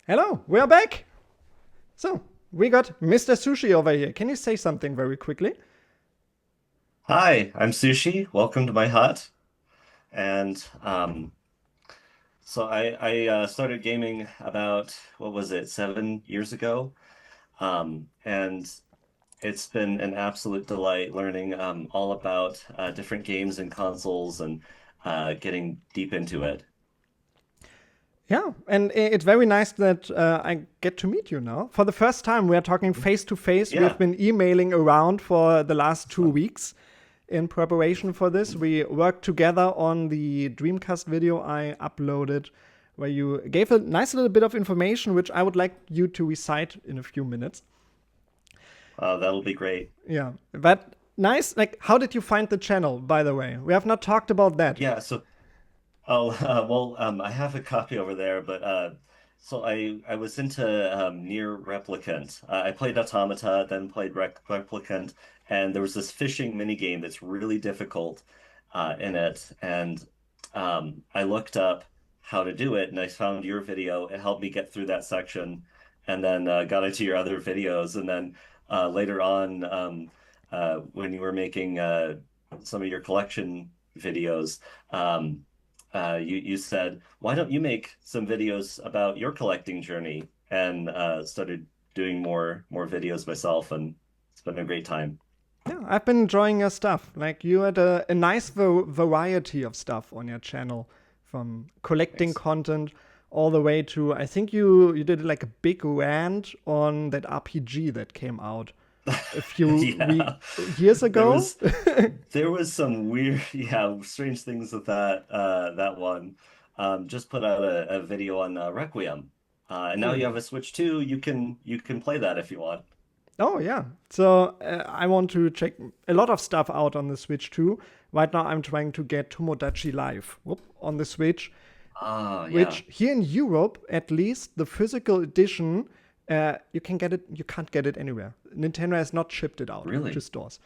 Hello, we're back. So, we got Mr. Sushi over here. Can you say something very quickly? Hi, I'm Sushi. Welcome to my hut. And so I started gaming about, what was it, 7 years ago. And it's been an absolute delight learning all about different games and consoles and getting deep into it. Yeah, and it's very nice that I get to meet you now. For the first time, we are talking face to face. We have Yeah, been emailing around for the last it's two fun. weeks in preparation for this. We worked together on the Dreamcast video I uploaded, where you gave a nice little bit of information, which I would like you to recite in a few minutes. That'll be great. Yeah, but nice. Like, how did you find the channel, by the way? We have not talked about that. Yeah, so Oh, well, I have a copy over there, but so I was into Near Replicant. I played Automata, then played Replicant, and there was this fishing mini game that's really difficult in it, and I looked up how to do it, and I found your video. It helped me get through that section, and then got into your other videos, and then later on, when you were making some of your collection videos. You said, why don't you make some videos about your collecting journey? And started doing more videos myself, and it's been a great time. Yeah, I've been enjoying your stuff. Like you had a nice variety of stuff on your channel, from collecting Thanks. content all the way to I think you did like a big rant on that RPG that came out a few Yeah, years there ago. was there was some weird, yeah, strange things with that one. Just put out a video on Requiem, and now Oh you yeah. have a Switch too. You can play that if you want. Oh yeah. So I want to check a lot of stuff out on the Switch too. Right now I'm trying to get Tomodachi Live on the Switch, Ah, yeah, which here in Europe, at least, the physical edition, you can get it. You can't get it anywhere. Nintendo has not shipped it out to really? stores.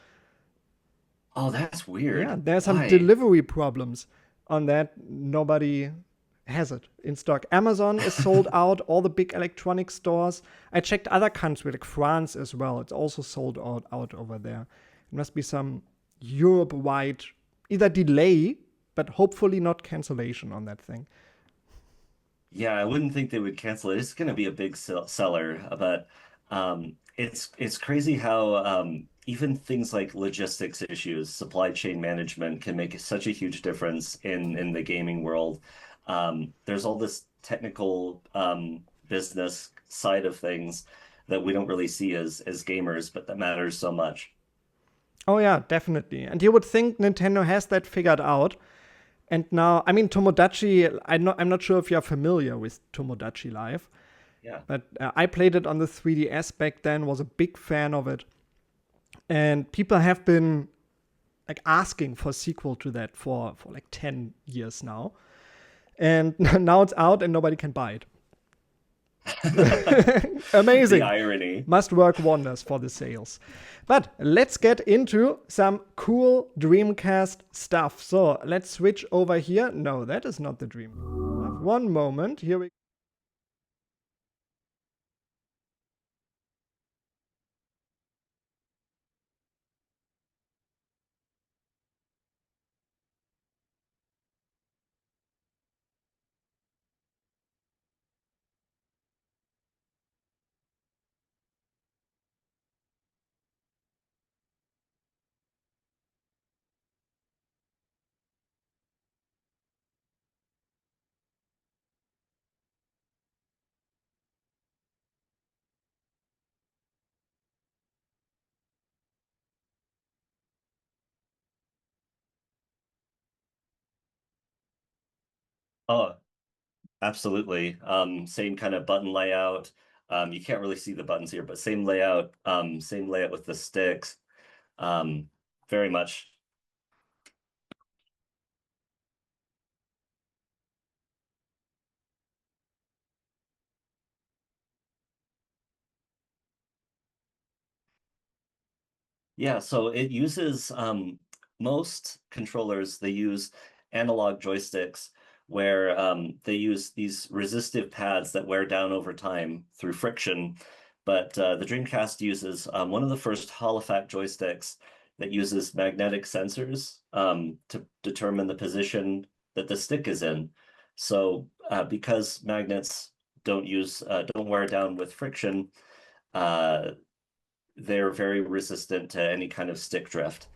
Oh, that's Yeah, weird. there's some Why? delivery problems on that. Nobody has it in stock. Amazon is sold out. All the big electronic stores. I checked other countries like France as well. It's also sold out over there. It must be some Europe-wide either delay, but hopefully not cancellation on that thing. Yeah, I wouldn't think they would cancel it. It's going to be a big seller, but it's crazy how even things like logistics issues, supply chain management can make such a huge difference in the gaming world. There's all this technical business side of things that we don't really see as gamers, but that matters so much. Oh yeah, definitely. And you would think Nintendo has that figured out. And now, I mean, Tomodachi. I'm not sure if you're familiar with Tomodachi Live, Yeah. but I played it on the 3DS back then. Was a big fan of it, and people have been like asking for a sequel to that for like 10 years now. And now it's out, and nobody can buy it. The Amazing. irony. Must work wonders for the sales. But let's get into some cool Dreamcast stuff. So let's switch over here. No, that is not the Dream. One moment. Here we Oh, absolutely. Same kind of button layout. You can't really see the buttons here, but same layout with the sticks. Um, very much. Yeah, so it uses most controllers, they use analog joysticks, where they use these resistive pads that wear down over time through friction. But the Dreamcast uses one of the first Hall effect joysticks that uses magnetic sensors to determine the position that the stick is in. So because magnets don't wear down with friction, uh, they're very resistant to any kind of stick drift.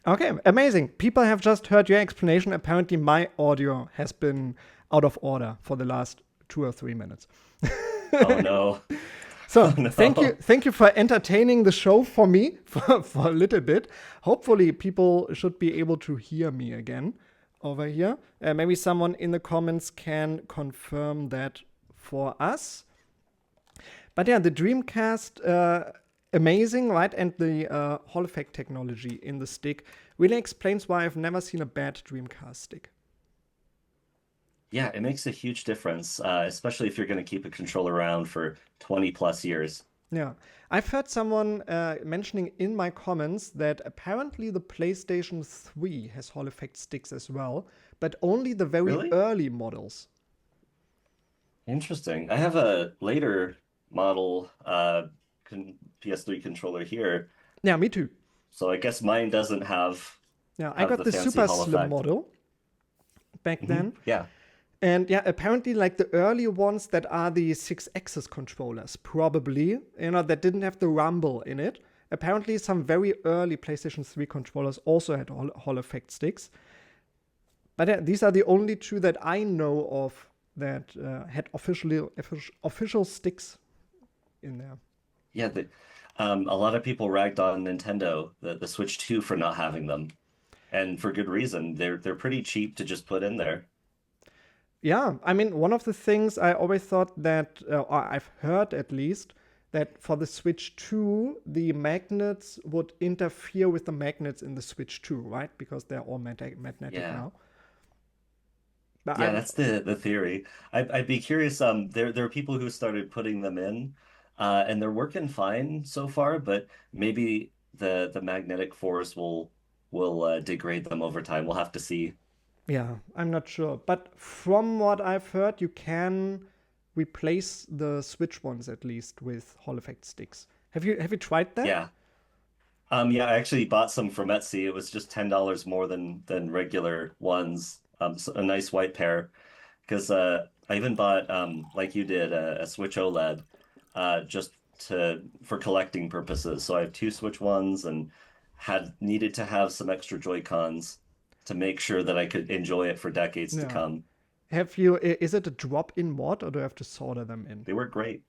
Okay, amazing. People have just heard your explanation. Apparently, my audio has been out of order for the last 2 or 3 minutes. Oh no. So Oh no. thank you for entertaining the show for me for a little bit. Hopefully, people should be able to hear me again over here. Maybe someone in the comments can confirm that for us. But yeah, the Dreamcast, amazing, right? And the Hall effect technology in the stick really explains why I've never seen a bad Dreamcast stick. Yeah, it makes a huge difference, especially if you're going to keep a controller around for 20 plus years. Yeah, I've heard someone mentioning in my comments that apparently the PlayStation 3 has Hall effect sticks as well, but only the very Really? early models. Interesting. I have a later model PS3 controller here, Yeah, me too. so I guess mine doesn't Yeah, I have got the the fancy super Hall slim effect. model back then. Yeah. And yeah, apparently, like the early ones that are the 6-axis controllers, probably, that didn't have the rumble in it. Apparently, some very early PlayStation 3 controllers also had Hall effect sticks. But yeah, these are the only two that I know of that had official sticks in there. Yeah, a lot of people ragged on Nintendo, the Switch 2 for not having them. And for good reason. They're pretty cheap to just put in there. Yeah, I mean, one of the things I always thought that, or I've heard at least, that for the Switch 2, the magnets would interfere with the magnets in the Switch 2, right? Because they're all magnetic Yeah. now. But Yeah, I'm, that's the theory. I'd be curious. There are people who started putting them in, and they're working fine so far. But maybe the magnetic force will degrade them over time. We'll have to see. yeah, I'm not sure. But from what I've heard, you can replace the Switch ones at least with Hall effect sticks. Have you tried that? Yeah. Yeah. I actually bought some from Etsy. It was just $10 more than regular ones. A nice white pair. Because I even bought, like you did, a Switch OLED, just to for collecting purposes. So I have two Switch ones and had needed to have some extra Joy-Cons to make sure that I could enjoy it for decades to Yeah. come. Is it a drop-in mod or do you have to solder them in? They work great.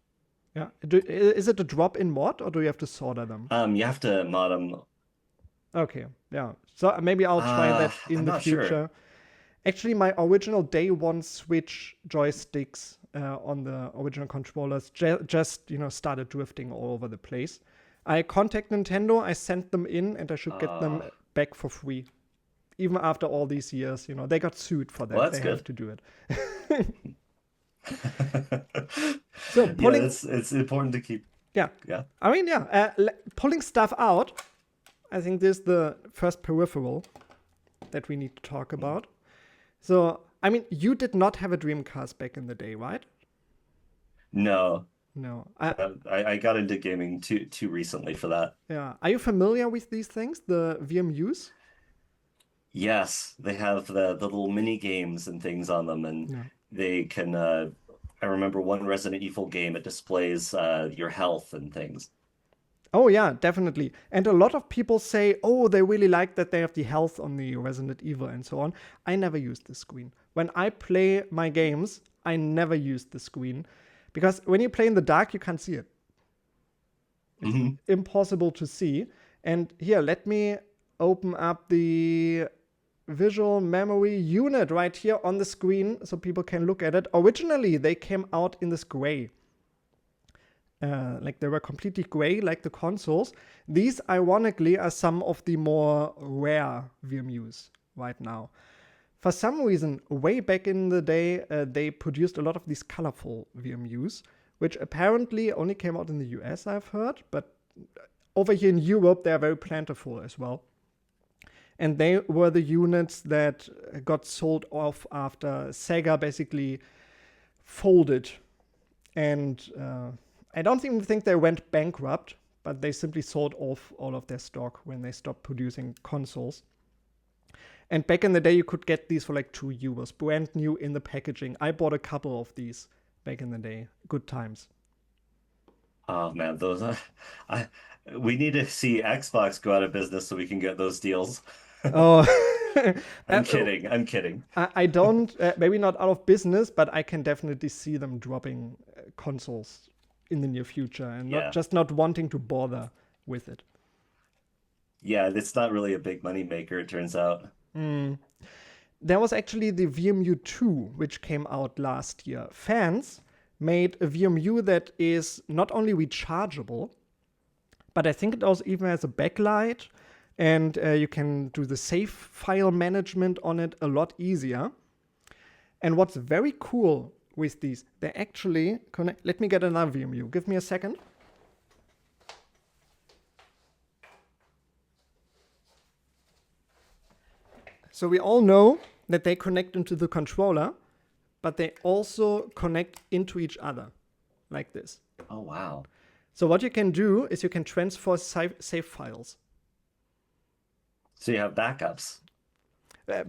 Yeah. Is it a drop-in mod or do you have to solder them? You have to mod them. Okay. Yeah. So maybe I'll try that in I'm the not sure. future. Actually, my original day one Switch joysticks on the original controllers just started drifting all over the place. I contacted Nintendo, I sent them in, and I should get them Uh, back for free. Even after all these years, they got sued for well, that. that's They have good. to do it. So Yeah, pulling, it's important to keep. yeah, Yeah. I mean, yeah, pulling stuff out. I think this is the first peripheral that we need to talk about. So, I mean, you did not have a Dreamcast back in the day, right? No, No. I got into gaming too recently for that. Yeah. Are you familiar with these things, the VMUs? Yes, they have the little mini games and things on them, and Yeah. they can. I remember one Resident Evil game. It displays your health and things. Oh yeah, definitely. And a lot of people say, oh, they really like that they have the health on the Resident Evil and so on. I never use the screen. When I play my games, I never use the screen. Because when you play in the dark, you can't see it. It's Hmm. impossible to see. And here, let me open up the visual memory unit right here on the screen so people can look at it. Originally, they came out in this gray. Like they were completely gray, like the consoles. These, ironically, are some of the more rare VMUs right now. For some reason, way back in the day, they produced a lot of these colorful VMUs, which apparently only came out in the US, I've heard, but over here in Europe, they are very plentiful as well. And they were the units that got sold off after Sega basically folded. And I don't even think they went bankrupt, but they simply sold off all of their stock when they stopped producing consoles. And back in the day, you could get these for like €2, brand new in the packaging. I bought a couple of these back in the day. Good times. Oh man, I we need to see Xbox go out of business so we can get those deals. Oh, I'm kidding. I'm kidding. I don't, maybe not out of business, but I can definitely see them dropping consoles in the near future and Yeah. not wanting to bother with it. Yeah, it's not really a big money maker, it turns out. There was actually the VMU 2, which came out last year. Fans made a VMU that is not only rechargeable, but I think it also even has a backlight, and you can do the save file management on it a lot easier. And what's very cool with these, they actually connect. Let me get another VMU. Give me a second. So we all know that they connect into the controller, but they also connect into each other, like this. Oh wow. So what you can do is you can transfer save files. So you have backups.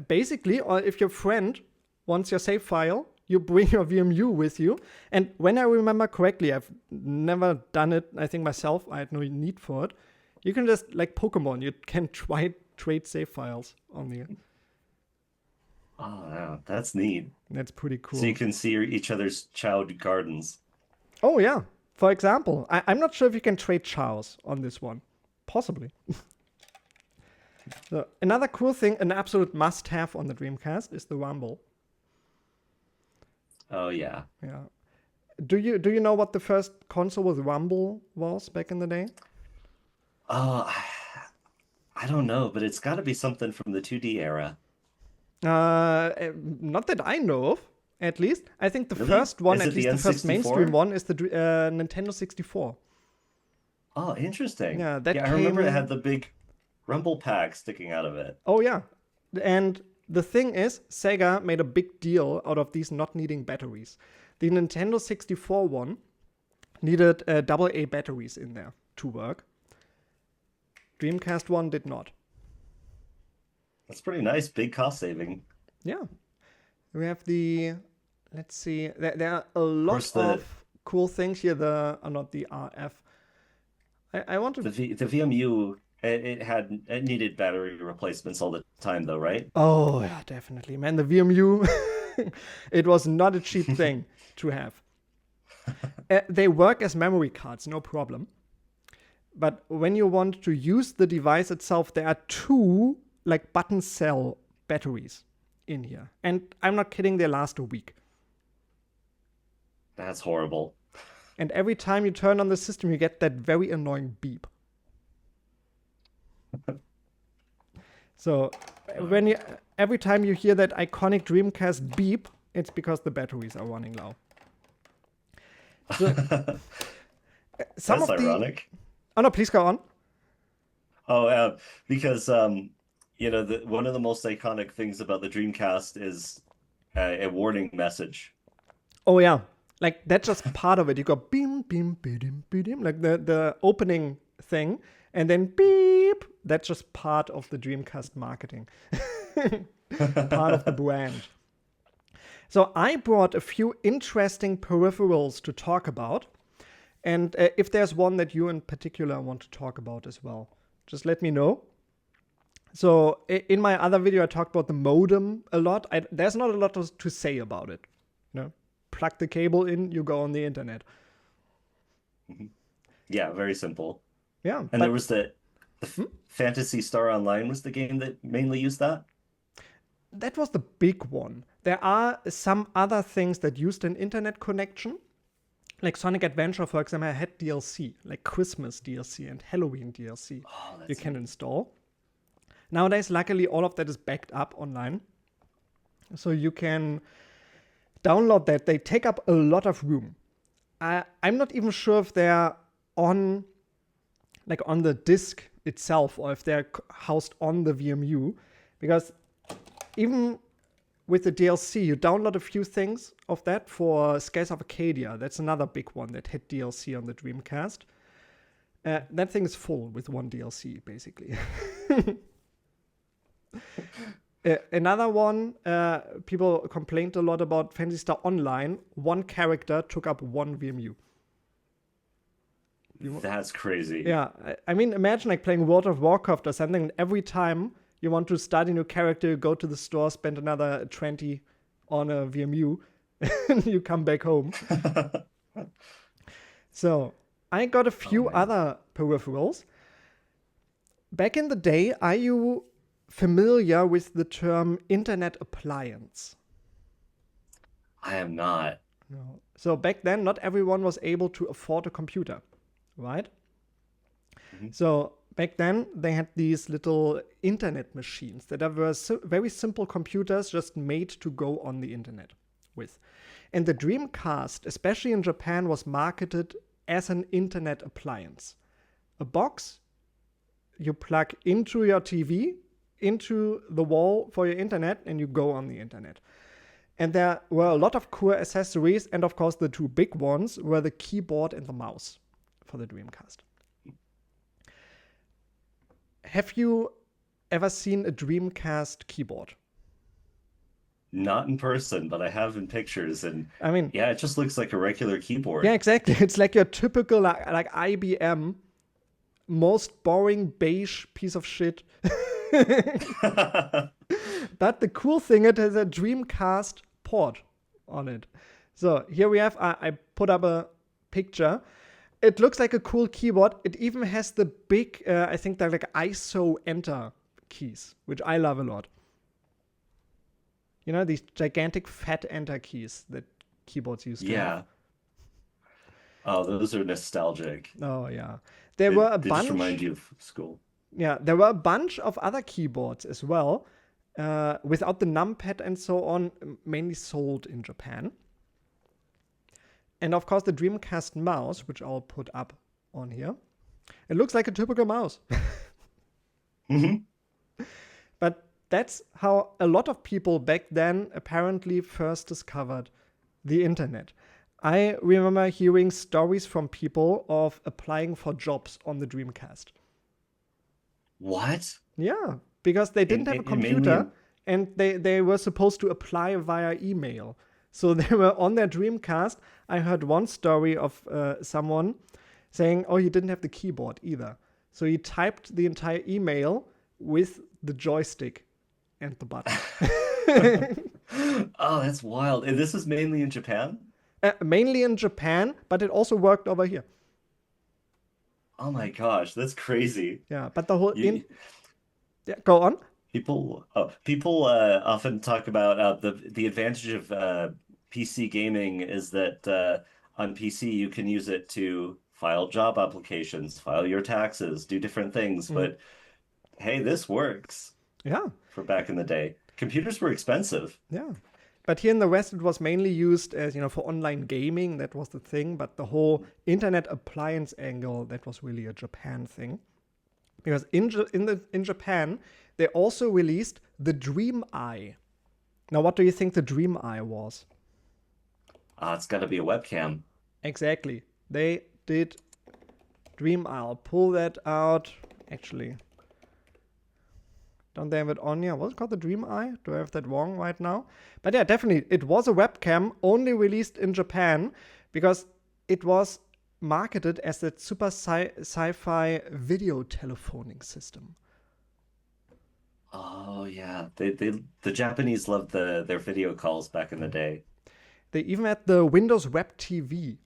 Basically, or if your friend wants your save file, you bring your VMU with you. And when I remember correctly, I've never done it, I think myself, I had no need for it. You can just, like Pokemon, you can trade save files on the... Oh wow, that's neat. That's pretty cool. So you can see each other's child gardens. Oh, yeah. For example, I'm not sure if you can trade chows on this one. Possibly. So another cool thing, an absolute must-have on the Dreamcast is the Rumble. Oh yeah. Yeah. Do you know what the first console with Rumble was back in the day? Oh, I don't know, but it's got to be something from the 2D era. Not that I know of, at least. I think the Really? first one, Is at it least the the first mainstream N64? one, is the Nintendo 64. Oh, interesting. Yeah, that Yeah, I remember it came. had the big Rumble Pack sticking out of it. Oh, yeah. And the thing is, Sega made a big deal out of these not needing batteries. The Nintendo 64 one needed AA batteries in there to work. Dreamcast one did not. That's pretty nice. Big cost saving. Yeah. We have the, let's see, there are a lot course, of cool things here. Not the RF. I want to. The VMU, it needed battery replacements all the time though, right? Oh, yeah, definitely. Man, the VMU, it was not a cheap thing to have. They work as memory cards, no problem. But when you want to use the device itself, there are two like button cell batteries in here. And I'm not kidding, they last a week. That's horrible. And every time you turn on the system, you get that very annoying beep. So every time you hear that iconic Dreamcast beep, it's because the batteries are running low. So, That's ironic. Oh no, please go on. Oh, because one of the most iconic things about the Dreamcast is a warning message. Oh yeah, like that's just part of it. You go beam, beam, beam, beam, like the opening thing, and then beep. That's just part of the Dreamcast marketing, part of the brand. So I brought a few interesting peripherals to talk about, and if there's one that you in particular want to talk about as well, just let me know. So in my other video, I talked about the modem a lot. There's not a lot to say about it. Plug the cable in, you go on the internet. Yeah, very simple. Yeah. And there was the Phantasy Star Online was the game that mainly used that? That was the big one. There are some other things that used an internet connection. Like Sonic Adventure, for example, had DLC, like Christmas DLC and Halloween DLC you can install. Nowadays, luckily, all of that is backed up online. So you can download that. They take up a lot of room. I'm not even sure if they're on like on the disk itself, or if they're housed on the VMU, because even with the DLC, you download a few things of that for Skies of Arcadia. That's another big one that had DLC on the Dreamcast. That thing is full with one DLC, basically. Another one, people complained a lot about Phantasy Star Online. One character took up one VMU. That's crazy. Yeah, I mean, imagine like playing World of Warcraft or something, and every time you want to start a new character, you go to the store, spend another 20 on a VMU, and you come back home. So I got a few other peripherals. Back in the day, are you familiar with the term Internet Appliance? I am not. No. So back then, not everyone was able to afford a computer, right? Mm-hmm. So back then, they had these little internet machines that were very simple computers just made to go on the internet with. And the Dreamcast, especially in Japan, was marketed as an internet appliance. A box you plug into your TV, into the wall for your internet, and you go on the internet. And there were a lot of cool accessories, and of course the two big ones were the keyboard and the mouse for the Dreamcast. Have you ever seen a Dreamcast keyboard? Not in person, but I have in pictures, and I mean, yeah, it just looks like a regular keyboard. Yeah, exactly. It's like your typical like IBM, most boring beige piece of shit. But the cool thing, it has a Dreamcast port on it. So here we have, I put up a picture. It looks like a cool keyboard. It even has the big, I think they're like ISO enter keys, which I love a lot. You know, these gigantic fat enter keys that keyboards used to have. Oh, those are nostalgic. Oh, yeah. There were a bunch. They just remind you of school. Yeah, there were a bunch of other keyboards as well, without the numpad and so on, mainly sold in Japan. And of course, the Dreamcast mouse, which I'll put up on here. It looks like a typical mouse. Mm-hmm. But that's how a lot of people back then apparently first discovered the internet. I remember hearing stories from people of applying for jobs on the Dreamcast. What? Yeah, because they didn't have a computer and they were supposed to apply via email. So they were on their Dreamcast. I heard one story of someone saying, oh, he didn't have the keyboard either. So he typed the entire email with the joystick and the button. Oh, that's wild. And this is mainly in Japan? Mainly in Japan, but it also worked over here. Oh my gosh, that's crazy. Yeah, but the whole yeah, go on. People often talk about the advantage of PC gaming is that on PC you can use it to file job applications, file your taxes, do different things. But hey, this works. Yeah. For back in the day, computers were expensive. Yeah. But here in the West, it was mainly used as, for online gaming. That was the thing. But the whole internet appliance angle, that was really a Japan thing. Because in Japan, they also released the Dream Eye. Now, what do you think the Dream Eye was? It's got to be a webcam. Exactly. They did Dream Eye. I'll pull that out. Actually, don't they have it on here? What's it called? The Dream Eye? Do I have that wrong right now? But yeah, definitely. It was a webcam, only released in Japan, because it was marketed as a super sci-fi video telephoning system. Oh yeah, the Japanese loved their video calls back in the day. They even had the Windows Web TV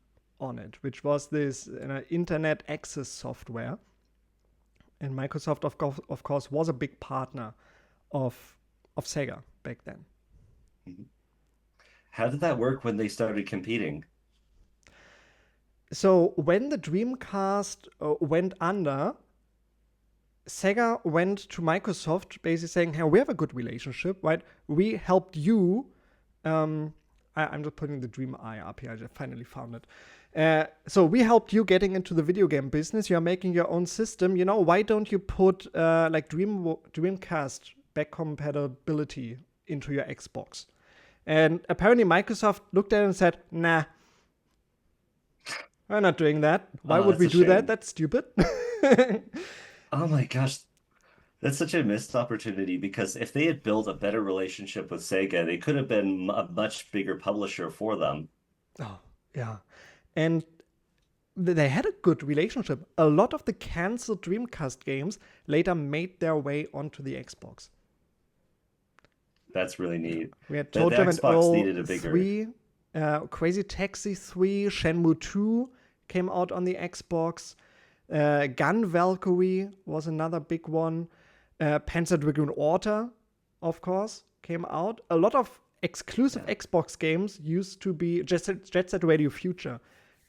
on it, which was this internet access software. And Microsoft, of course, was a big partner of Sega back then. How did that work when they started competing? So when the Dreamcast went under, Sega went to Microsoft basically saying, hey, we have a good relationship, right? We helped you I'm just putting the Dream Eye up here. I just finally found it. So we helped you getting into the video game business. You're making your own system. Why don't you put like Dreamcast back compatibility into your Xbox? And apparently Microsoft looked at it and said, nah, we're not doing that. Why would we do that? That's stupid. Oh my gosh. That's such a missed opportunity because if they had built a better relationship with Sega, they could have been a much bigger publisher for them. Oh, yeah. And they had a good relationship. A lot of the canceled Dreamcast games later made their way onto the Xbox. That's really neat. We had The Totem and Xbox Earl needed a bigger. 3, Crazy Taxi 3, Shenmue 2 came out on the Xbox. Gun Valkyrie was another big one. Panzer Dragoon Orta, of course, came out. A lot of exclusive Xbox games used to be Jet Set Radio Future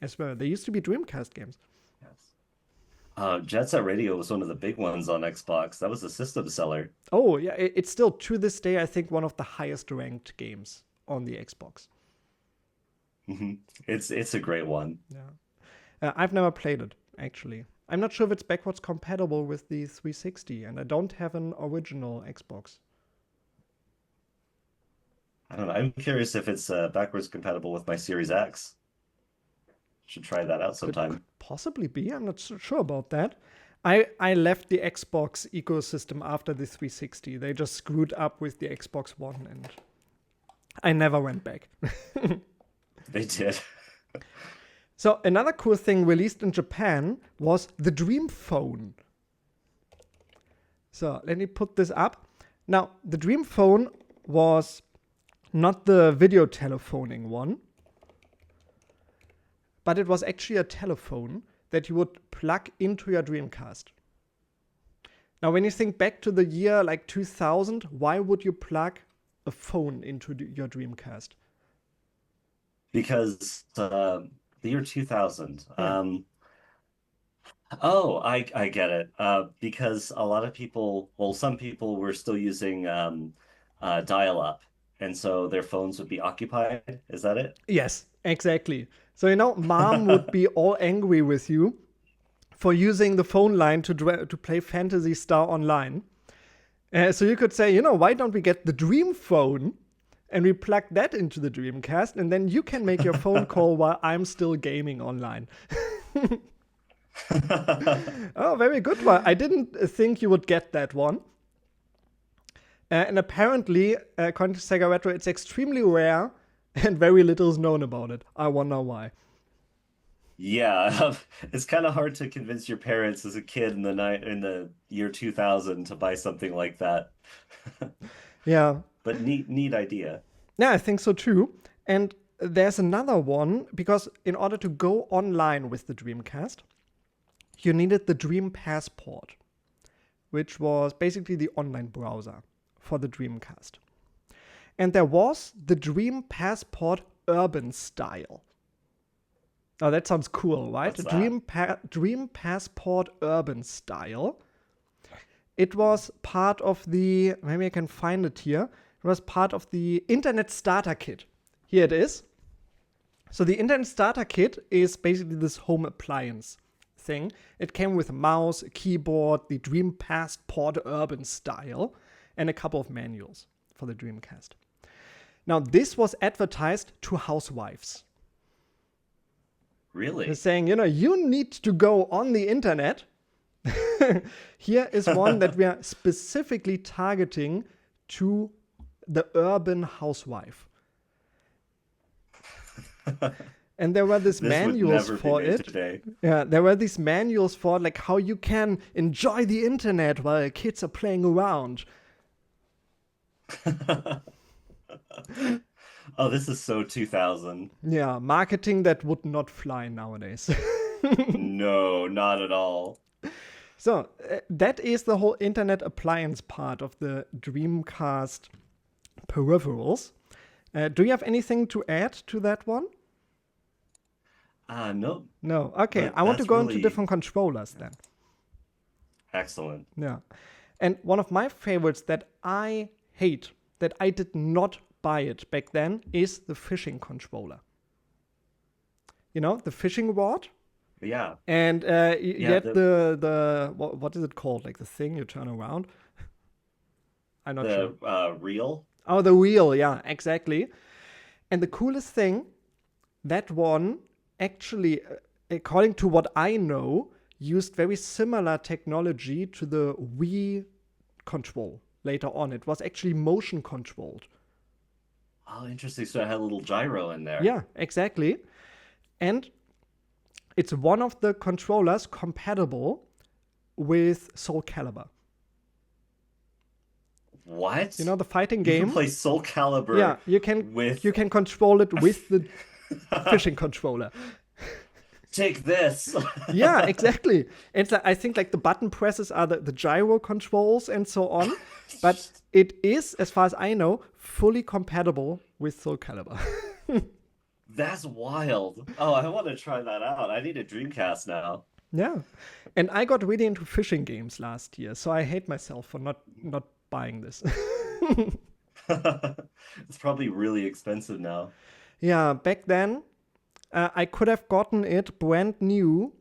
as well. They used to be Dreamcast games. Yes. Jet Set Radio was one of the big ones on Xbox. That was a system seller. Oh, yeah. It's still, to this day, I think, one of the highest ranked games on the Xbox. It's a great one. Yeah. I've never played it, actually. I'm not sure if it's backwards compatible with the 360, and I don't have an original Xbox. I don't know. I'm curious if it's backwards compatible with my Series X. Should try that out sometime. Could possibly be. I'm not so sure about that. I left the Xbox ecosystem after the 360. They just screwed up with the Xbox One, and I never went back. They did. So another cool thing released in Japan was the Dream Phone. So let me put this up. Now, the Dream Phone was not the video telephoning one, but it was actually a telephone that you would plug into your Dreamcast. Now, when you think back to the year like 2000, why would you plug a phone into your Dreamcast? Because the year 2000. Yeah. I get it. Because a lot of people, well, some people were still using dial-up, and so their phones would be occupied. Is that it? Yes, exactly. So, mom would be all angry with you for using the phone line to play Phantasy Star Online. So you could say, why don't we get the Dream Phone and we plug that into the Dreamcast, and then you can make your phone call while I'm still gaming online. Oh, very good one. I didn't think you would get that one. And apparently, according to Sega Retro, it's extremely rare and very little is known about it. I wonder why. Yeah, it's kind of hard to convince your parents as a kid in the year 2000 to buy something like that. Yeah. But neat idea. Yeah, I think so too. And there's another one, because in order to go online with the Dreamcast, you needed the Dream Passport, which was basically the online browser for the Dreamcast. And there was the Dream Passport Urban Style. Oh, that sounds cool, right? What's that? Dream Passport Urban Style. It was part of the, maybe I can find it here. It was part of the Internet Starter Kit. Here it is. So the Internet Starter Kit is basically this home appliance thing. It came with a mouse, a keyboard, the Dream Passport Urban Style, and a couple of manuals for the Dreamcast. Now, this was advertised to housewives. Really? They're saying, you need to go on the internet. Here is one that we are specifically targeting to the urban housewife. And there were these manuals for it. Today. Yeah, there were these manuals for like how you can enjoy the internet while kids are playing around. Oh, this is so 2000. Yeah, marketing that would not fly nowadays. No, not at all. So, that is the whole internet appliance part of the Dreamcast peripherals. Do you have anything to add to that one? No. No. Okay, But I want to that's go into really different controllers then. excellent. Yeah. And one of my favorites that I hate, that I did not buy it back then is the fishing controller. You know, the fishing rod. Yeah. And you Yeah, get the what is it called? Like the thing you turn around. I'm not sure. the reel. Oh, the wheel. Yeah, exactly. And the coolest thing, that one actually, according to what I know, used very similar technology to the Wii control later on. It was actually motion controlled. Oh, interesting. So it had a little gyro in there. Yeah, exactly. And it's one of the controllers compatible with Soul Calibur. What? You know, the fighting You can game. play Soul Yeah, Calibur with you can control it with the fishing controller. take this. Yeah, exactly. And I think like the button presses are the gyro controls and so on. But it is, as far as I know, fully compatible with Soul Calibur. That's wild. Oh, I want to try that out. I need a Dreamcast now. Yeah. And I got really into fishing games last year, so I hate myself for not buying this. It's probably really expensive now. Yeah, back then I could have gotten it brand new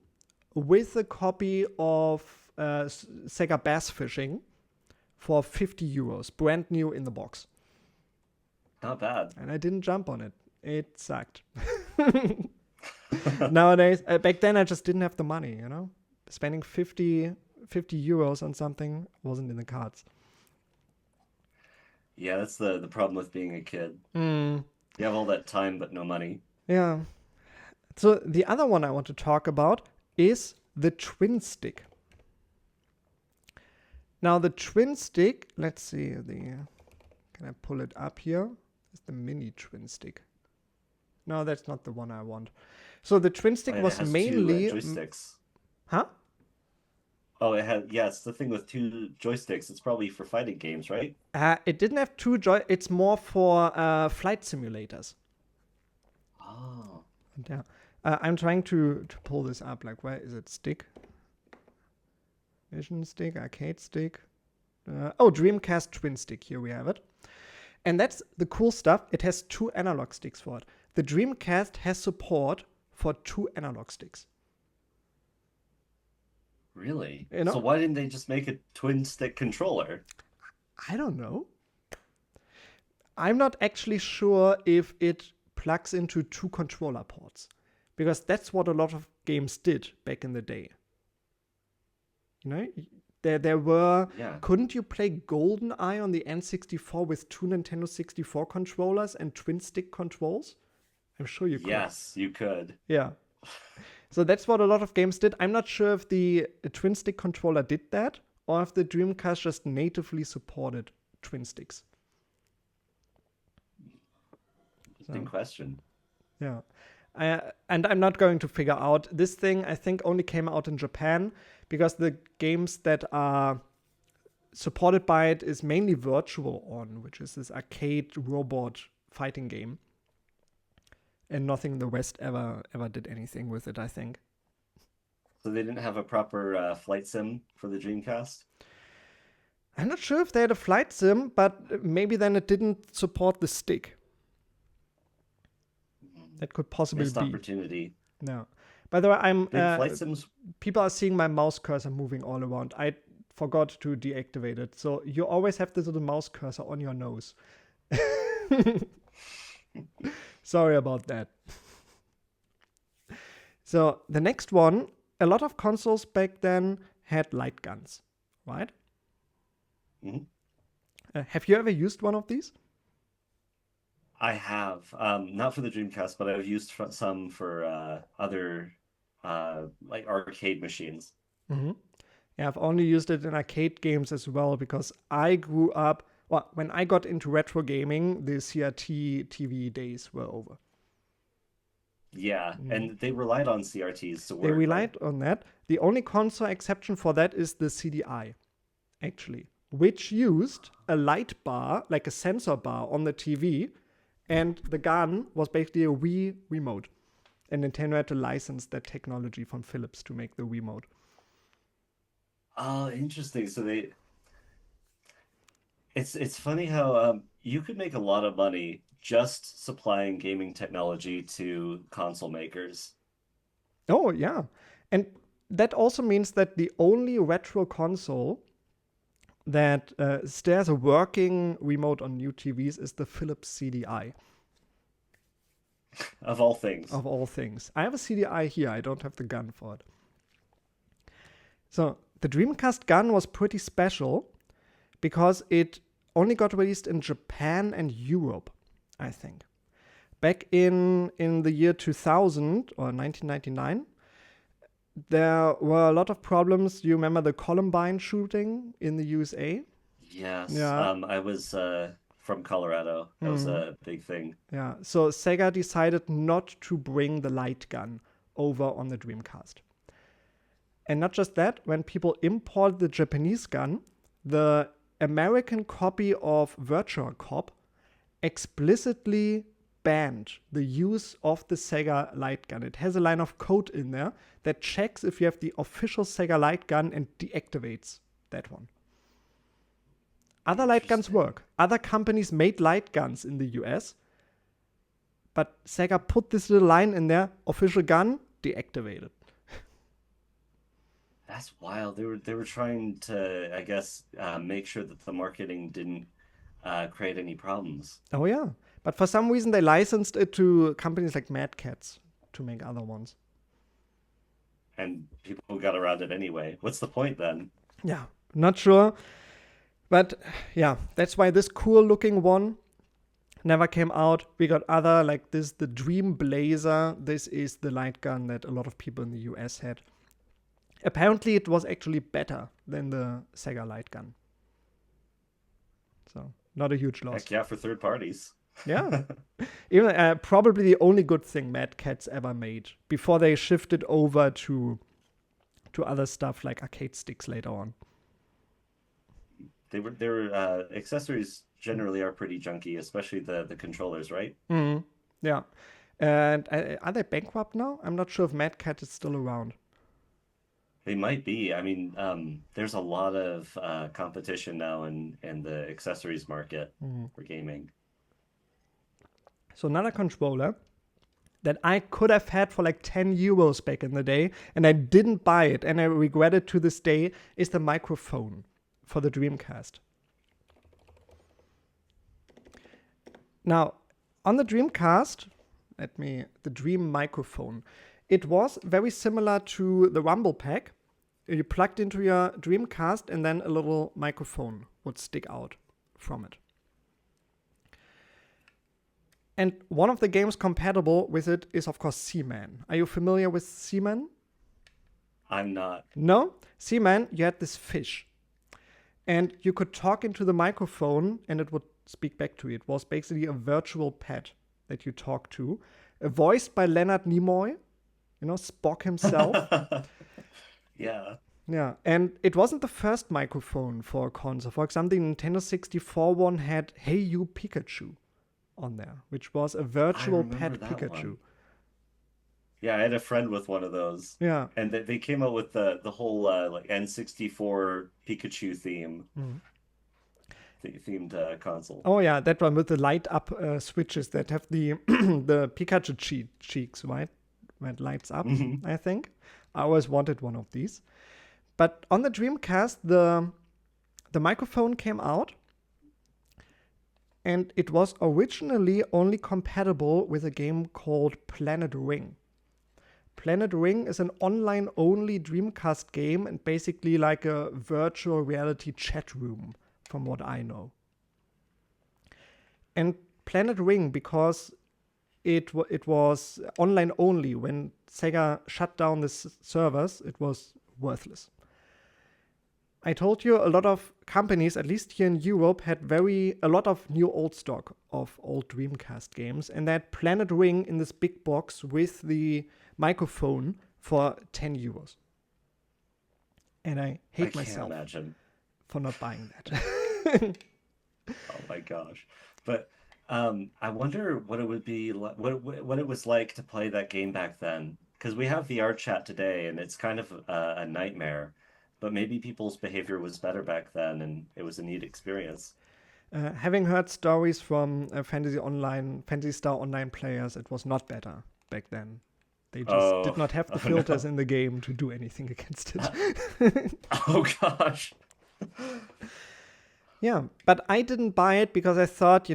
with a copy of Sega Bass Fishing for 50 euros, brand new in the box. Not bad. And I didn't jump on it. It sucked. Nowadays, back then I just didn't have the money, you know? Spending 50 euros on something wasn't in the cards. Yeah, that's the problem with being a kid. Mm, You have all that time but no money. yeah. So the other one I want to talk about is the twin stick. Now the twin stick, let's see, can I pull it up here? It's the mini twin stick. No, that's not the one I want. So the twin stick Oh, yeah, was it has mainly, two joysticks. huh? Oh, it had, yeah, it's the thing with two joysticks. It's probably for fighting games, right? It didn't have two it's more for flight simulators. Oh, Yeah. I'm trying to pull this up. Like, where is it? Stick? Vision stick, arcade stick. Dreamcast twin stick. Here we have it. And that's the cool stuff. It has two analog sticks for it. The Dreamcast has support for two analog sticks. really? You know? So why didn't they just make a twin stick controller? I don't know. I'm not actually sure if it plugs into two controller ports, because that's what a lot of games did back in the day. You know, there were. Yeah. Couldn't you play GoldenEye on the N64 with two Nintendo 64 controllers and twin stick controls? I'm sure you could. Yes, you could. Yeah. So that's what a lot of games did. I'm not sure if the twin stick controller did that, or if the Dreamcast just natively supported twin sticks. Interesting question. Yeah. And I'm not going to figure out. This thing, I think, only came out in Japan because the games that are supported by it is mainly Virtual On, which is this arcade robot fighting game. And nothing in the West ever did anything with it, I think. So they didn't have a proper flight sim for the Dreamcast? I'm not sure if they had a flight sim, but maybe then it didn't support the stick. That could possibly Missed be. opportunity. No. By the way, Flight sims. people are seeing my mouse cursor moving all around. I forgot to deactivate it. So you always have this little mouse cursor on your nose. Sorry about that. So the next one, a lot of consoles back then had light guns, right? Mhm. Have you ever used one of these? I have. Not for the Dreamcast, but I've used some for other like arcade machines. Mm-hmm. Yeah, I've only used it in arcade games as well because I grew up. Well, when I got into retro gaming, the CRT TV days were over. Yeah, and they relied on CRTs to work, They right? relied on that. The only console exception for that is the CDI, actually, which used a light bar, like a sensor bar on the TV, and the gun was basically a Wii remote. And Nintendo had to license that technology from Philips to make the Wiimote. Oh, interesting. So they it's funny how you could make a lot of money just supplying gaming technology to console makers. Oh, yeah. And that also means that the only retro console that still has a working remote on new TVs is the Philips CDI, Of all things. of all things. I have a CDI here, I don't have the gun for it. So, the Dreamcast gun was pretty special because it only got released in Japan and Europe, I think. Back in the year 2000 or 1999, there were a lot of problems. You remember the Columbine shooting in the USA? Yes. Yeah. I was from Colorado. That was Mhm. a big thing. Yeah. So Sega decided not to bring the light gun over on the Dreamcast. And not just that, when people imported the Japanese gun, the American copy of Virtual Cop explicitly banned the use of the Sega light gun. It has a line of code in there that checks if you have the official Sega light gun and deactivates that one. Other light guns Interesting. work. Other companies made light guns in the US, but Sega put this little line in there, official gun, deactivated. That's wild. They were trying to, I guess, make sure that the marketing didn't create any problems, Oh yeah. But for some reason they licensed it to companies like Mad Cats to make other ones. and people got around it anyway. What's the point then? Yeah. Not sure. But yeah, that's why this cool looking one never came out. We got other like this, the Dream Blazer. This is the light gun that a lot of people in the US had. Apparently, it was actually better than the Sega light gun. So, not a huge loss. Heck yeah, for third parties. Yeah. Even probably the only good thing Mad Cats ever made before they shifted over to other stuff like arcade sticks later on. Their accessories generally are pretty junky, especially the controllers, right? Mm, yeah. And are they bankrupt now? I'm not sure if Mad Cat is still around. They might be. I mean, there's a lot of competition now in the accessories market Mhm. for gaming. So another controller that I could have had for like 10 euros back in the day, and I didn't buy it, and I regret it to this day, is the microphone for the Dreamcast. Now, on the Dreamcast, the Dream microphone, it was very similar to the Rumble Pack. You plugged into your Dreamcast, and then a little microphone would stick out from it. And one of the games compatible with it is, of course, Seaman. Are you familiar with Seaman? I'm not. No? Seaman, you had this fish. And you could talk into the microphone and it would speak back to you. It was basically a virtual pet that you talk to, voiced by Leonard Nimoy, Spock himself. Yeah. Yeah, and it wasn't the first microphone for a console. For example, the Nintendo 64 one had Hey You Pikachu on there, which was a I virtual remember pet that Pikachu. one. Yeah, I had a friend with one of those. Yeah. And they came out with the whole like N64 Pikachu Mm. themed console. Oh yeah, that one with the light up switches that have the the Pikachu cheeks, right? When it lights up, Hmm. I think. I always wanted one of these. But on the Dreamcast, the microphone came out, and it was originally only compatible with a game called Planet Ring. Planet Ring is an online only Dreamcast game and basically like a virtual reality chat room, from what I know. And Planet Ring, because it was online only, when Sega shut down the servers, it was worthless. I told you a lot of companies, at least here in Europe, had a lot of new old stock of old Dreamcast games, and they had Planet Ring in this big box with the microphone for 10 euros. And I I hate can't myself imagine. for not buying that. Oh my gosh. But I wonder what it would be like, what it was like to play that game back then. Because we have VR chat today, and it's kind of a nightmare. But maybe people's behavior was better back then, and it was a neat experience. Having heard stories from Fantasy Star Online players, it was not better back then. They just did Oh, not have the oh filters no. in the game to do anything against it. Oh gosh. Yeah, but I didn't buy it because I thought,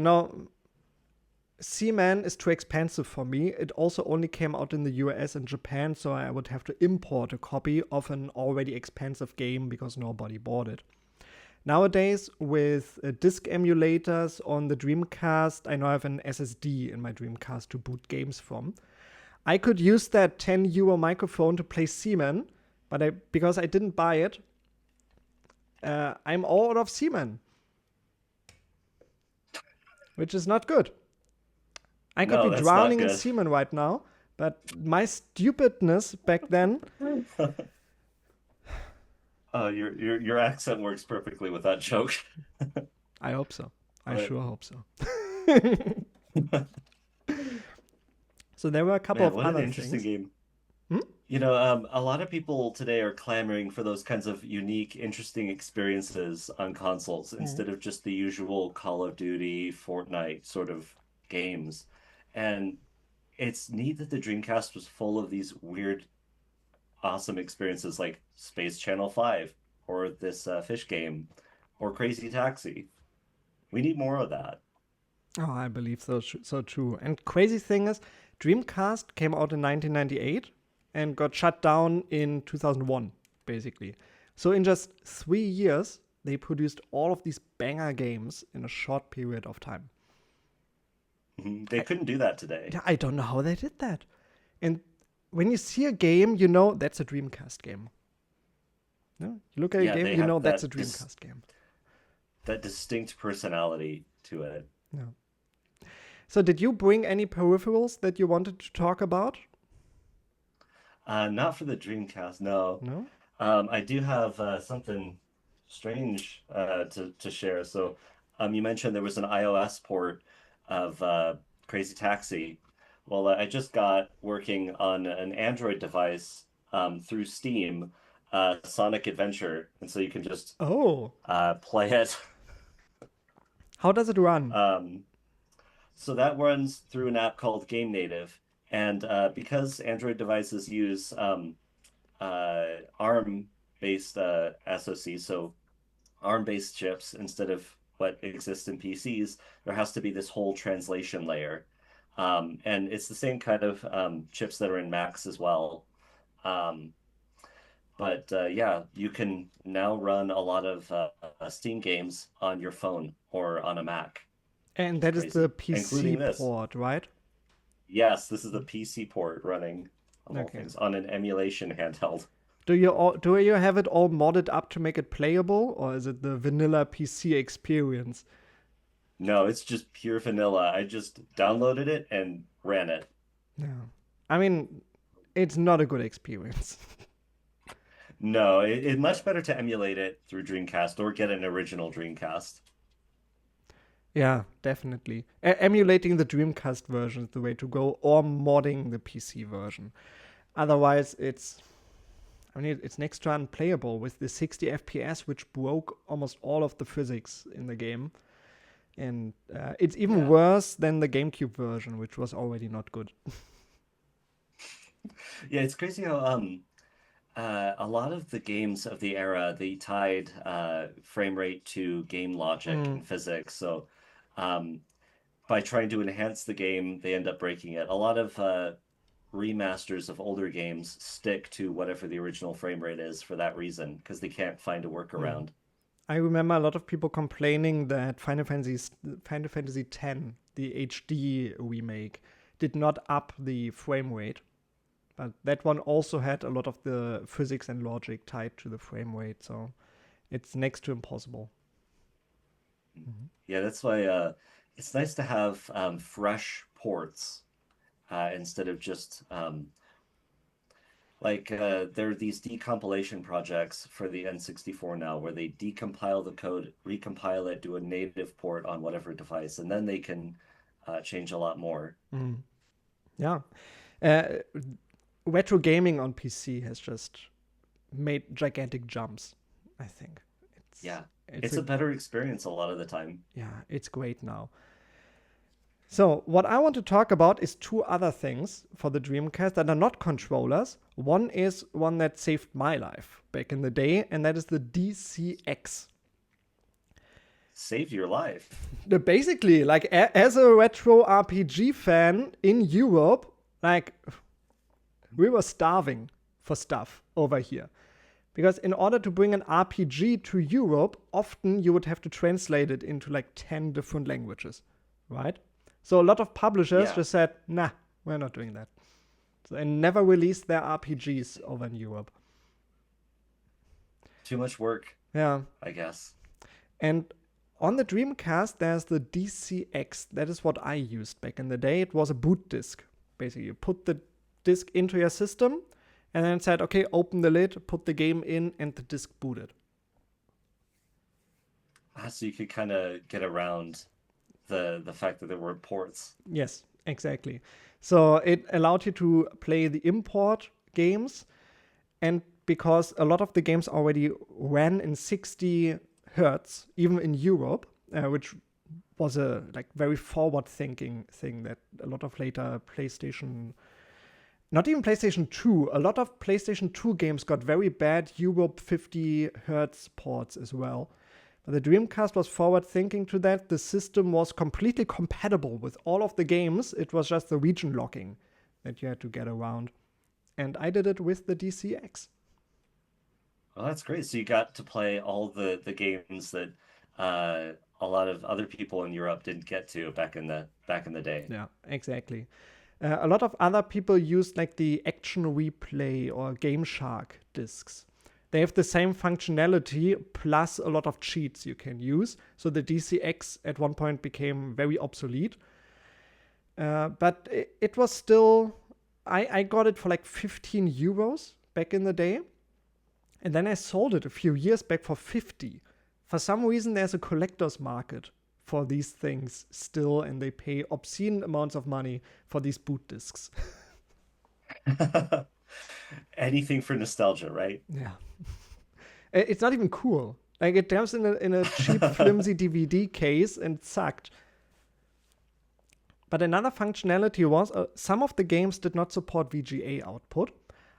Seaman is too expensive for me. It also only came out in the US and Japan, so I would have to import a copy of an already expensive game because nobody bought it. Nowadays, with disk emulators on the Dreamcast, I now have an SSD in my Dreamcast to boot games from. I could use that €10 microphone to play Seaman, but because I didn't buy it, I'm all out of Seaman, which is not good. I could No, be that's not drowning in good. semen right now, but my stupidness back then. Your accent works perfectly with that joke. I hope so. I But sure hope so. So there were a couple man, of what an other interesting things. game. Hmm? A lot of people today are clamoring for those kinds of unique, interesting experiences on consoles Mm. instead of just the usual Call of Duty, Fortnite sort of games. And it's neat that the Dreamcast was full of these weird, awesome experiences like Space Channel 5 or this fish game or Crazy Taxi. We need more of that. Oh, I believe so true. And crazy thing is, Dreamcast came out in 1998 and got shut down in 2001, basically. So in just 3 years, they produced all of these banger games in a short period of time. Mhm. They I, couldn't do that today. I don't know how they did that. And when you see a game, you know that's a Dreamcast game. No? You look at a Yeah, game, they you know have that's a Dreamcast game. that distinct personality to it. No. So did you bring any peripherals that you wanted to talk about? Not for the Dreamcast, no. No? I do have something strange to share. So, you mentioned there was an iOS port of Crazy Taxi. Well, I just got working on an Android device through Steam, Sonic Adventure, and so you can just Oh, play it. how does it run? Um, so that runs through an app called Game Native, and because Android devices use ARM-based SoC, so ARM-based chips instead of what exists in PCs, there has to be this whole translation layer. And it's the same kind of chips that are in Macs as well. Um, but yeah, you can now run a lot of Steam games on your phone or on a Mac, And which is that is the crazy, PC including this. port, right? Yes, this is the PC port running, of all Okay. things, on an emulation handheld. Do you have it all modded up to make it playable, or is it the vanilla PC experience? No, it's just pure vanilla. I just downloaded it and ran it. No. I mean, it's not a good experience. No, it's much better to emulate it through Dreamcast or get an original Dreamcast. Yeah, definitely. Emulating the Dreamcast version is the way to go, or modding the PC version. Otherwise, it's next to unplayable with the 60 FPS, which broke almost all of the physics in the game. And it's even Yeah. worse than the GameCube version, which was already not good. Yeah, it's crazy how a lot of the games of the era they tied frame rate to game logic Mm, and physics. So um, by trying to enhance the game, they end up breaking it. A lot of remasters of older games stick to whatever the original frame rate is for that reason, because they can't find a mm. workaround. I remember a lot of people complaining that Final Fantasy X, the HD remake, did not up the frame rate. But that one also had a lot of the physics and logic tied to the frame rate, so it's next to impossible. Mhm. Yeah, that's why it's nice to have fresh ports instead of just there are these decompilation projects for the N64 now where they decompile the code, recompile it, do a native port on whatever device, and then they can change a lot more. Mm. Yeah. Uh, Retro gaming on PC has just made gigantic jumps, I think. It's Yeah. It's It's a a better experience a lot of the time. Yeah, it's great now. So, what I want to talk about is two other things for the Dreamcast that are not controllers. One is one that saved my life back in the day, and that is the DCX. Saved your life. Basically, like as a retro RPG fan in Europe, like we were starving for stuff over here. Because in order to bring an RPG to Europe, often you would have to translate it into like 10 different languages, right? So a lot of publishers Yeah, just said, nah, we're not doing that. So they never released their RPGs over in Europe. too much work, Yeah. I guess. And on the Dreamcast, there's the DCX. That is what I used back in the day. It was a boot disk. Basically, you put the disk into your system and then it said, okay, open the lid, put the game in, and the disk booted. So you could kind of get around the fact that there were ports. Yes, exactly. So it allowed you to play the import games, and because a lot of the games already ran in 60 hertz, even in Europe, which was a like very forward-thinking thing that a lot of later PlayStation, not even PlayStation 2, a lot of PlayStation 2 games got very bad Europe 50 hertz ports as well. But the Dreamcast was forward thinking to that. The system was completely compatible with all of the games. It was just the region locking that you had to get around. And I did it with the DCX. Well, that's great. So you got to play all the games that a lot of other people in Europe didn't get to back in the day. Yeah, exactly. A lot of other people used like the Action Replay or Game Shark discs. They have the same functionality plus a lot of cheats you can use. So the DCX at one point became very obsolete. But it was still, I got it for like 15 euros back in the day. And then I sold it a few years back for 50. For some reason, there's a collector's market for these things still, and they pay obscene amounts of money for these boot discs. Anything for nostalgia, right? Yeah. It's not even cool. Like it comes in a cheap, flimsy DVD case and sucked. But another functionality was some of the games did not support VGA output.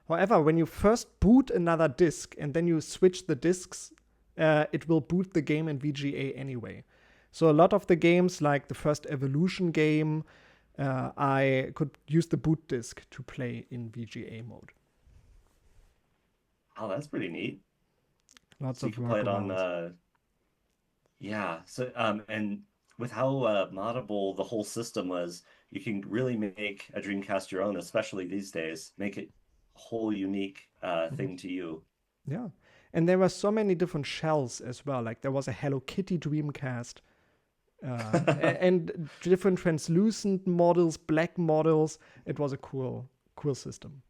However, when you first boot another disk and then you switch the disks, it will boot the game in VGA anyway. So a lot of the games, like the first Evolution game, I could use the boot disk to play in VGA mode. Oh, that's pretty neat. Lots So you of can play it on workarounds. yeah. So and with how moddable the whole system was, you can really make a Dreamcast your own, especially these days. Make it a whole unique Mhm. thing to you. Yeah. And there were so many different shells as well. Like there was a Hello Kitty Dreamcast, and different translucent models, black models. It was a cool system.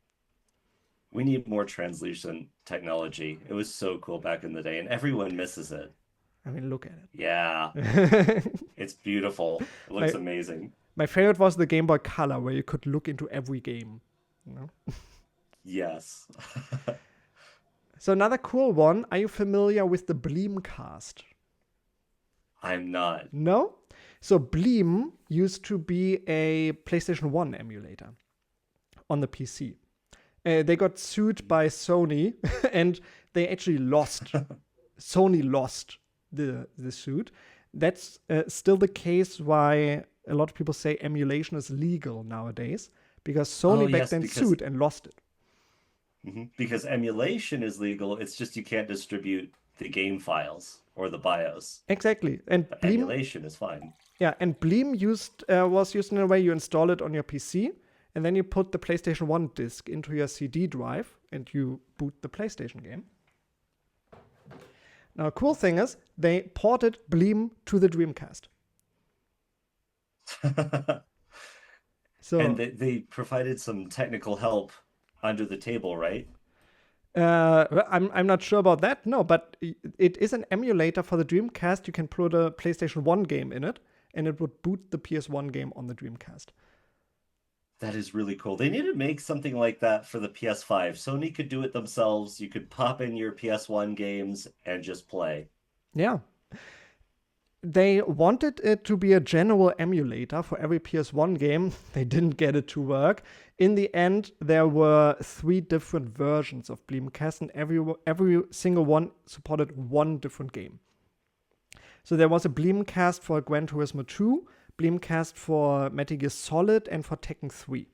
We need more translucent technology. It was so cool back in the day, and everyone misses it. I mean, look at Yeah, it. it's beautiful. It looks my amazing. my favorite was the Game Boy Color, where you could look into every game. You know? Yes. So another cool one. Are you familiar with the Bleemcast? I'm not. No. So Bleem used to be a PlayStation 1 emulator on the PC. They got sued by Sony, and they actually lost. Sony lost the suit. That's still the case why a lot of people say emulation is legal nowadays, because Oh, Sony back yes, then sued and lost it. because emulation is legal. It's just you can't distribute the game files or the BIOS. Exactly. And But Bleem, emulation is fine. yeah, and Bleem was used in a way you install it on your PC, and then you put the PlayStation 1 disc into your CD drive, and you boot the PlayStation game. Now, cool thing is, they ported Bleem to the Dreamcast. And So they provided some technical help under the table, right? I'm not sure about that. No, but it is an emulator for the Dreamcast. You can put a PlayStation 1 game in it, and it would boot the PS1 game on the Dreamcast. That is really cool. They need to make something like that for the PS5. Sony could do it themselves. You could pop in your PS1 games and just play. Yeah, They wanted it to be a general emulator for every PS1 game. They didn't get it to work. In the end, there were 3 different versions of Dreamcast, and every single one supported one different game. So there was a Dreamcast for Gran Turismo 2, Dreamcast for Metal Gear Solid, and for Tekken 3.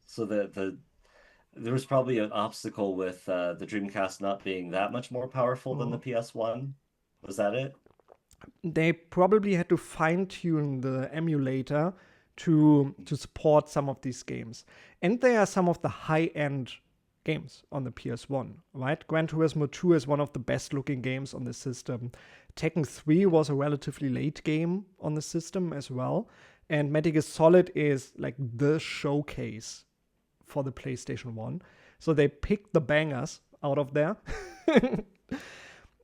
So there was probably an obstacle with the Dreamcast not being that much more powerful than the PS1. Was that it? They probably had to fine-tune the emulator to support some of these games. And they are some of the high-end games on the PS1, right? Gran Turismo 2 is one of the best-looking games on the system. Tekken 3 was a relatively late game on the system as well. And Metal Gear Solid is like the showcase for the PlayStation 1. So they picked the bangers out of there.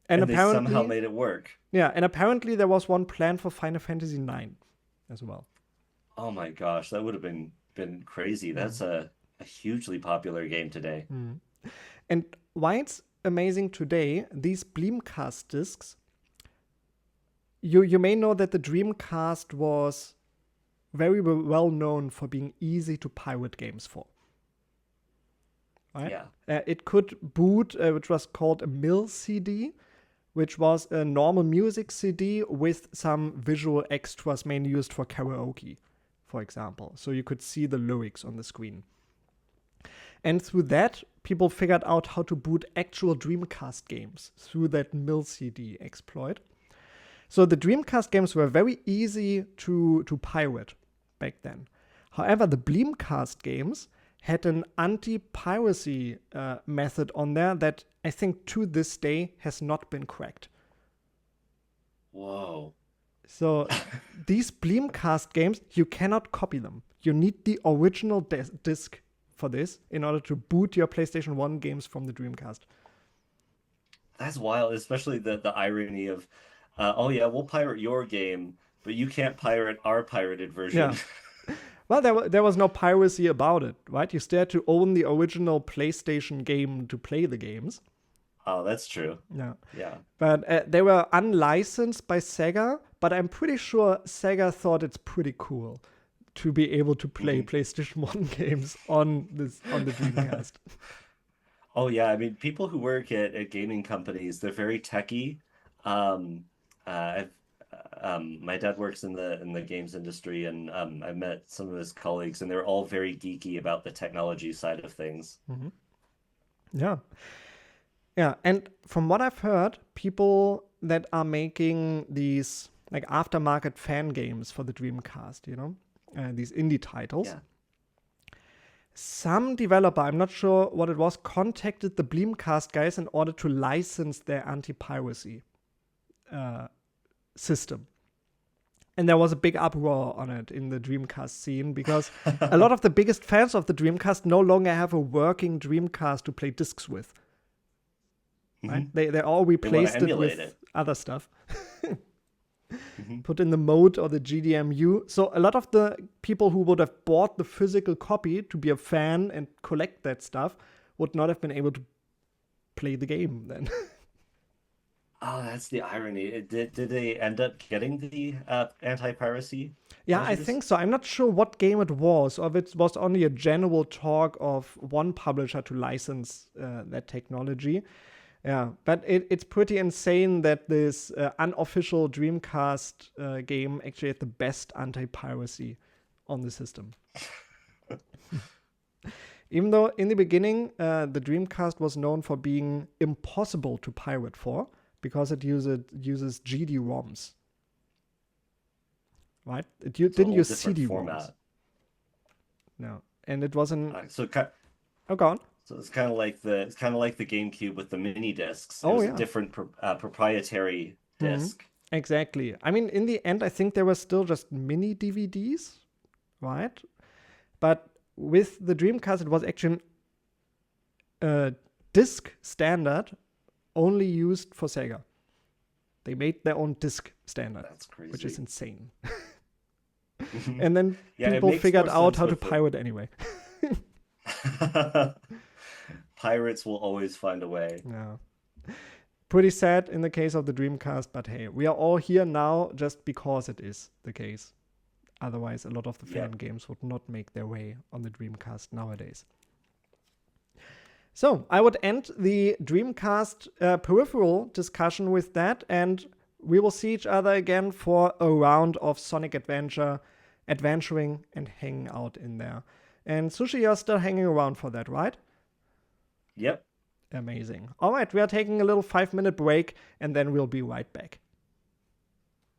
And they somehow made it work. Yeah, and apparently there was one planned for Final Fantasy IX as well. Oh my gosh, that would have been crazy. That's a hugely popular game today. And why it's amazing today, these Dreamcast discs, you may know that the Dreamcast was very well known for being easy to pirate games for. Right? Yeah. It could boot, which was called a MIL CD, which was a normal music CD with some visual extras mainly used for karaoke, for example. So you could see the lyrics on the screen. And through that, people figured out how to boot actual Dreamcast games through that MIL CD exploit. So the Dreamcast games were very easy to pirate back then. However, the Dreamcast games had an anti-piracy method on there that I think to this day has not been cracked. Whoa. So these Dreamcast games, you cannot copy them. You need the original disc for this in order to boot your PlayStation 1 games from the Dreamcast. That's wild, especially the irony of, oh yeah, we'll pirate your game, but you can't pirate our pirated version. Yeah. Well, there was no piracy about it, right? You still had to own the original PlayStation game to play the games. Oh, that's true. Yeah. Yeah. But they were unlicensed by Sega, but I'm pretty sure Sega thought it's pretty cool to be able to play PlayStation 1 games on the Dreamcast. Oh yeah, I mean, people who work at gaming companies, they're very techy. My dad works in the games industry, and I met some of his colleagues, and they're all very geeky about the technology side of things. Yeah. Yeah, and from what I've heard, people that are making these like aftermarket fan games for the Dreamcast, these indie titles. Yeah. Some developer, I'm not sure what it was, contacted the Dreamcast guys in order to license their anti-piracy system. And there was a big uproar on it in the Dreamcast scene because a lot of the biggest fans of the Dreamcast no longer have a working Dreamcast to play discs with. Right? They all replaced it with other stuff. Put in the mode or the GDMU. So a lot of the people who would have bought the physical copy to be a fan and collect that stuff would not have been able to play the game then. Oh, that's the irony. Did they end up getting the anti-piracy Yeah, measures? I think so. I'm not sure what game it was, or if it was only a general talk of one publisher to license that technology. Yeah, but it's pretty insane that this unofficial Dreamcast game actually had the best anti-piracy on the system. Even though in the beginning, the Dreamcast was known for being impossible to pirate for, because it uses GD-ROMs. Right? It didn't use CD-ROMs. No, and it wasn't. Oh, go on. So it's kind of like the GameCube with the mini discs. It Oh, was yeah. a different proprietary disc. Exactly. I mean, in the end, I think there were still just mini DVDs, right? But with the Dreamcast, it was actually a disc standard only used for Sega. They made their own disc standard, That's crazy. which is insane. And then Yeah, it people makes figured more out sense how to with the- pirate anyway. Pirates will always find a way. Yeah. Pretty sad in the case of the Dreamcast, but hey, we are all here now just because it is the case. Otherwise, a lot of the fan games would not make their way on the Dreamcast nowadays. So I would end the Dreamcast peripheral discussion with that, and we will see each other again for a round of Sonic adventuring and hanging out in there. And Sushi, you're still hanging around for that, right? Yep. Amazing. All right, we are taking a little 5-minute break, and then we'll be right back.